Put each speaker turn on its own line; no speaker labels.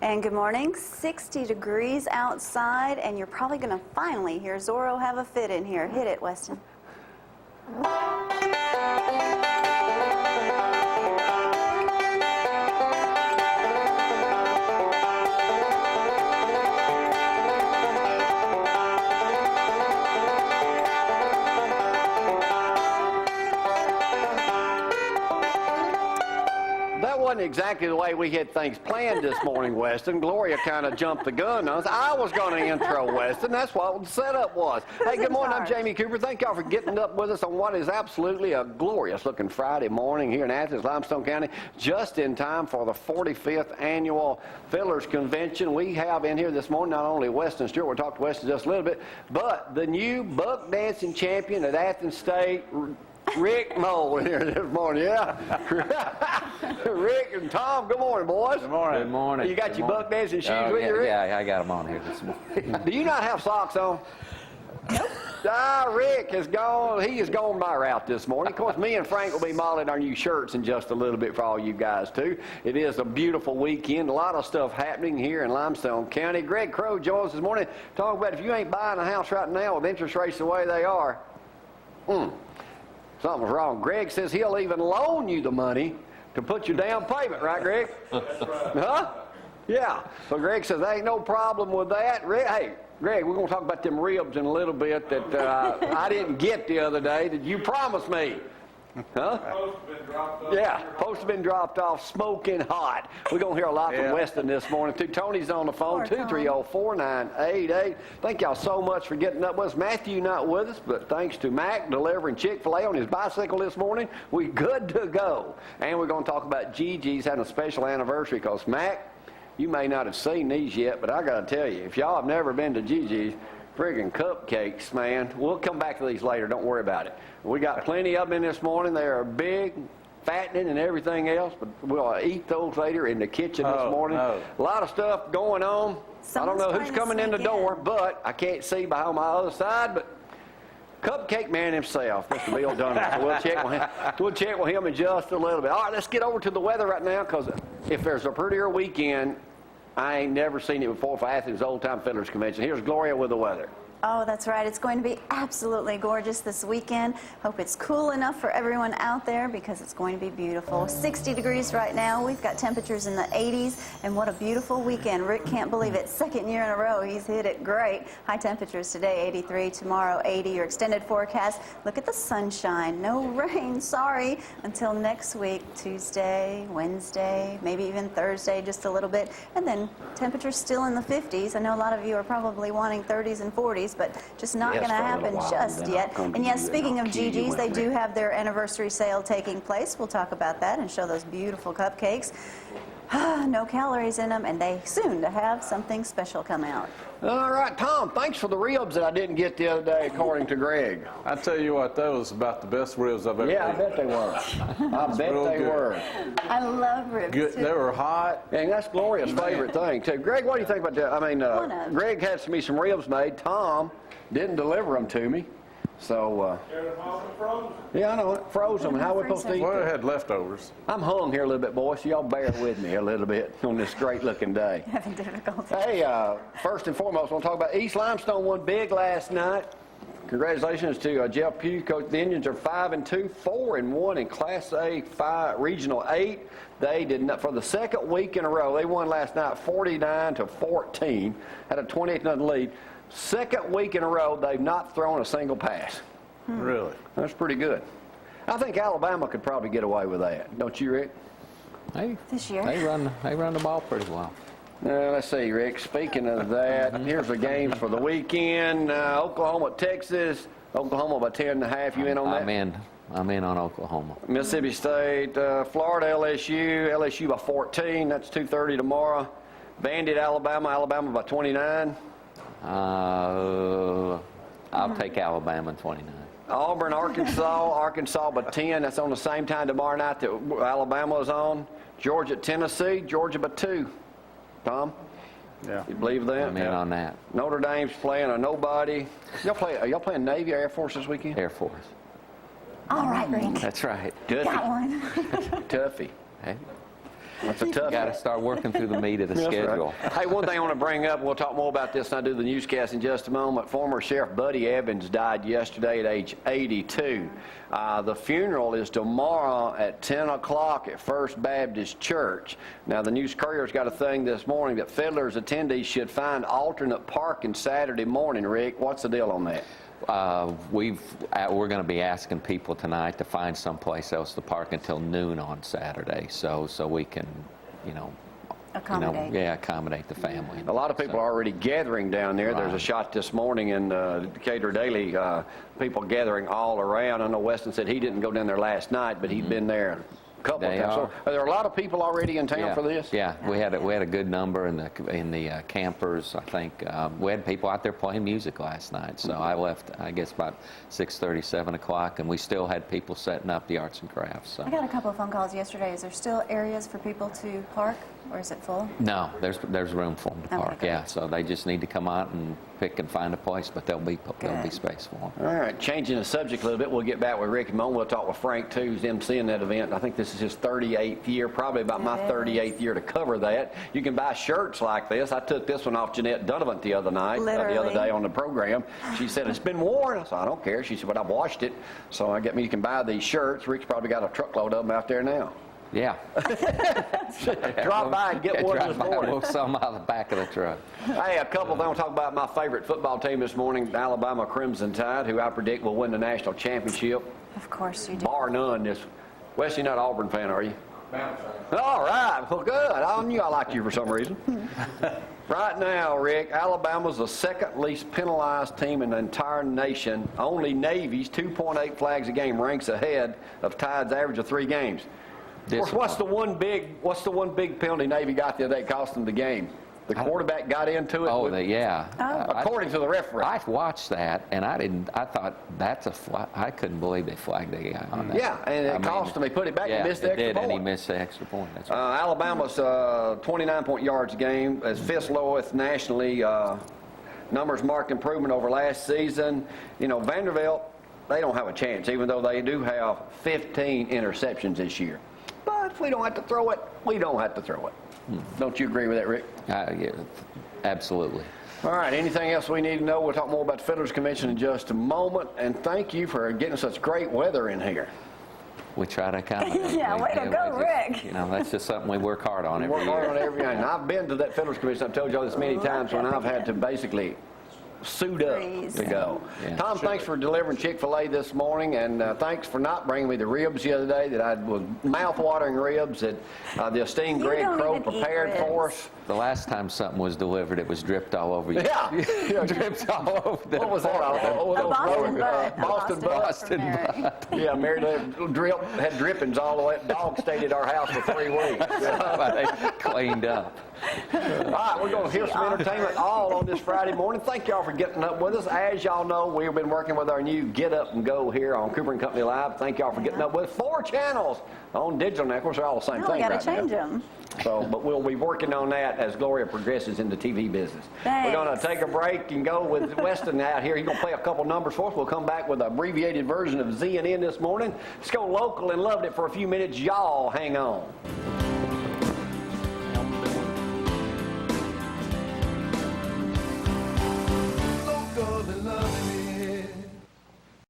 And good morning. 60 degrees outside, and you're probably going to finally hear Zorro have a fit in here. Hit it, Weston.
Wasn't exactly the way we had things planned this morning, Weston. Gloria kind of jumped the gun on us. I was going to intro Weston. That's what the setup was. Hey, good morning. I'm Jamie Cooper. Thank y'all for getting up with us on what is absolutely a glorious-looking Friday morning here in Athens, Limestone County, just in time for the 45th Annual Fiddlers Convention. We have in here this morning not only Weston Stewart, we'll talk to Weston just a little bit, but the new buck dancing champion at Athens State, Rick Mould here this morning, yeah? Rick and Tom, good morning, boys.
Good morning.
Good morning.
You got your buck dancing shoes with you, Rick?
Yeah, I got them on here this morning.
Do you not have socks on? Nope. Rick has gone, he has gone my route this morning. Of course, me and Frank will be modeling our new shirts in just a little bit for all you guys, too. It is a beautiful weekend. A lot of stuff happening here in Limestone County. Greg Crow joins us this morning. Talk about if you ain't buying a house right now with interest rates the way they are, something's wrong. Greg says he'll even loan you the money to put your down payment, right, Greg?
That's right.
Huh? Yeah. So Greg says there ain't no problem with that. Hey, Greg, we're going to talk about them ribs in a little bit that I didn't get the other day that you promised me. Huh? Yeah, post have been dropped off smoking hot. We're going to hear a lot from Weston this morning, too. Tony's on the phone, 230-4988. Thank y'all so much for getting up with us. Matthew not with us, but thanks to Mac delivering Chick-fil-A on his bicycle this morning, we good to go. And we're going to talk about Gigi's having a special anniversary because, Mac, you may not have seen these yet, but I got to tell you, if y'all have never been to Gigi's, friggin' cupcakes, man. We'll come back to these later. Don't worry about it. We got plenty of them in this morning. They are big, fattening, and everything else, but we'll eat those later in the kitchen this morning. A lot of stuff going on. I don't know who's coming in the door, but I can't see behind my other side, but Cupcake Man himself, Mr. Bill Dunner. So we'll check with him in just a little bit. All right, let's get over to the weather right now, because if there's a prettier weekend, I ain't never seen it before for Athens Old Time Fiddlers Convention. Here's Gloria with the weather.
Oh, that's right. It's going to be absolutely gorgeous this weekend. Hope it's cool enough for everyone out there because it's going to be beautiful. 60 degrees right now. We've got temperatures in the 80s, and what a beautiful weekend. Rick can't believe it. Second year in a row, he's hit it great. High temperatures today, 83. Tomorrow, 80. Your extended forecast. Look at the sunshine. No rain, sorry. Until next week, Tuesday, Wednesday, maybe even Thursday, just a little bit. And then temperatures still in the 50s. I know a lot of you are probably wanting 30s and 40s. But just not going to happen just yet. And yes, speaking of Gigi's, they do have their anniversary sale taking place. We'll talk about that and show those beautiful cupcakes. No calories in them, and they soon to have something special come out.
All right, Tom, thanks for the ribs that I didn't get the other day, according to Greg.
I tell you what, that was about the best ribs I've ever eaten.
Yeah, I bet they were. I bet they were.
I love ribs,
good.
too.
They were hot.
And that's Gloria's favorite thing, too. Greg, what do you think about that? I mean, Greg had me some ribs made. Tom didn't deliver them to me. So, yeah, I know it. Froze them. How are we supposed to eat
Well,
them?
I had leftovers.
I'm hung here a little bit, boys, so y'all bear with me a little bit on this great-looking day.
Having difficulty.
Hey, first and foremost, I want to talk about East Limestone won big last night. Congratulations to Jeff Pugh. Coach, the Indians are 5-2, 4-1 in Class A Regional 8. They did not, for the second week in a row, they won last night 49-14, had a 28-0 lead. Second week in a row, they've not thrown a single pass.
Really?
That's pretty good. I think Alabama could probably get away with that. Don't you, Rick?
This year.
They run the ball pretty well.
Let's see, Rick. Speaking of that, here's the games for the weekend. Oklahoma, Texas. Oklahoma by 10.5. You in on that?
I'm in on Oklahoma.
Mississippi State, Florida, LSU. LSU by 14. That's 2:30 tomorrow. Vandy, Alabama. Alabama by 29.
I'll take Alabama 29.
Auburn, Arkansas. Arkansas by 10. That's on the same time tomorrow night that Alabama is on. Georgia, Tennessee. Georgia by 2. Tom?
Yeah.
You believe that?
I'm in on that.
Notre Dame's playing a nobody. Are y'all playing Navy or Air Force this weekend?
Air Force.
All right, Rick.
That's right.
Tuffy.
Got one.
Tuffy.
Hey.
That's a tough
Got to
one.
start working through the meat of the
That's right.
schedule.
Hey, one thing I want to bring up, we'll talk more about this when I do the newscast in just a moment. Former Sheriff Buddy Evans died yesterday at age 82. The funeral is tomorrow at 10 o'clock at First Baptist Church. Now, the News Courier's got a thing this morning that Fiddler's attendees should find alternate parking Saturday morning. Rick, what's the deal on that?
We're going to be asking people tonight to find someplace else to park until noon on Saturday, so we can,
Accommodate.
accommodate the family.
A lot of people are already gathering down there. There's a shot this morning in Decatur Daily, people gathering all around. I know Weston said he didn't go down there last night, but he'd been there a couple of
They
times. So
are.
are there a lot of people already in town for this?
Yeah, we had a good number in the campers. I think we had people out there playing music last night. So I left, I guess, about 6:30, 7 o'clock, and we still had people setting up the arts and crafts. So.
I got a couple of phone calls yesterday. Is there still areas for people to park, or is it full?
No, there's room for them to
Okay,
park.
good.
Yeah, so they just need to come out and pick and find a place, but there'll be
Good.
space for them.
All right, changing the subject a little bit, we'll get back with Rick in a moment. We'll talk with Frank, too, who's emceeing that event. I think this is his 38th year, probably about my
It is.
38th year to cover that. You can buy shirts like this. I took this one off Jeanette Donovan the other night, the other
Literally.
day on the program. She said, it's been worn. I said, I don't care. She said, but I've washed it. So I get me, you can buy these shirts. Rick's probably got a truckload of them out there now.
Yeah.
Drop by and get one
Drive
this
by,
morning.
we'll sell them out of the back of the truck.
Hey, a couple of them. I'll talk about my favorite football team this morning, the Alabama Crimson Tide, who I predict will win the national championship.
Of course you do.
Bar none. Wes, you're not an Auburn fan, are you? All right. Well, good. I knew I liked you for some reason. Right now, Rick, Alabama's the second least penalized team in the entire nation. Only Navy's 2.8 flags a game ranks ahead of Tide's average of 3 games. Of course, what's the one big penalty Navy got the other day cost them the game? The quarterback got into it.
Oh, yeah.
According to the referee.
I watched that, and I thought that's a flag. I couldn't believe they flagged the guy on that.
Yeah, and it cost him. They put it back and missed the extra
did,
point.
and he missed the extra point. That's right.
Alabama's 29-point yards a game is fifth lowest nationally. Numbers marked improvement over last season. Vanderbilt, they don't have a chance, even though they do have 15 interceptions this year. But if we don't have to throw it, we don't have to throw it. Don't you agree with that, Rick?
Yeah, absolutely.
All right, anything else we need to know? We'll talk more about the Fiddlers Convention in just a moment. And thank you for getting such great weather in here.
We try to accommodate.
Yeah, way to go, Rick.
That's just something we work hard on
We
every
work hard
year.
on everything. And I've been to that Fiddlers Convention. I've told you all this many times when I've had to basically suit up
Freeze.
to go.
Yeah.
Tom, thanks for delivering Chick-fil-A this morning, and thanks for not bringing me the ribs the other day that I was mouth-watering ribs that the esteemed
You
Greg
don't
Crow
even eat
prepared for
ribs.
us.
The last time something was delivered, it was dripped all over you.
Yeah.
Dripped all over the
What was that?
A Boston butt.
Boston butt.
Boston butt.
Yeah, Mary had drippings all the way. Dog stayed at our house for 3 weeks.
But they cleaned up.
All right, we're going to hear some entertainment all on this Friday morning. Thank y'all for getting up with us. As y'all know, we've been working with our new Get Up and Go here on Cooper & Company Live. Thank y'all for getting up with us. 4 channels on digital now. Of course, they're all the same
No,
thing
we got
right
to change
now.
them.
So, but we'll be working on that as Gloria progresses in the TV business.
Thanks.
We're going to take a break and go with Weston out here. He's going to play a couple numbers for us. We'll come back with an abbreviated version of ZNN this morning. Let's go local and loved it for a few minutes. Y'all hang on.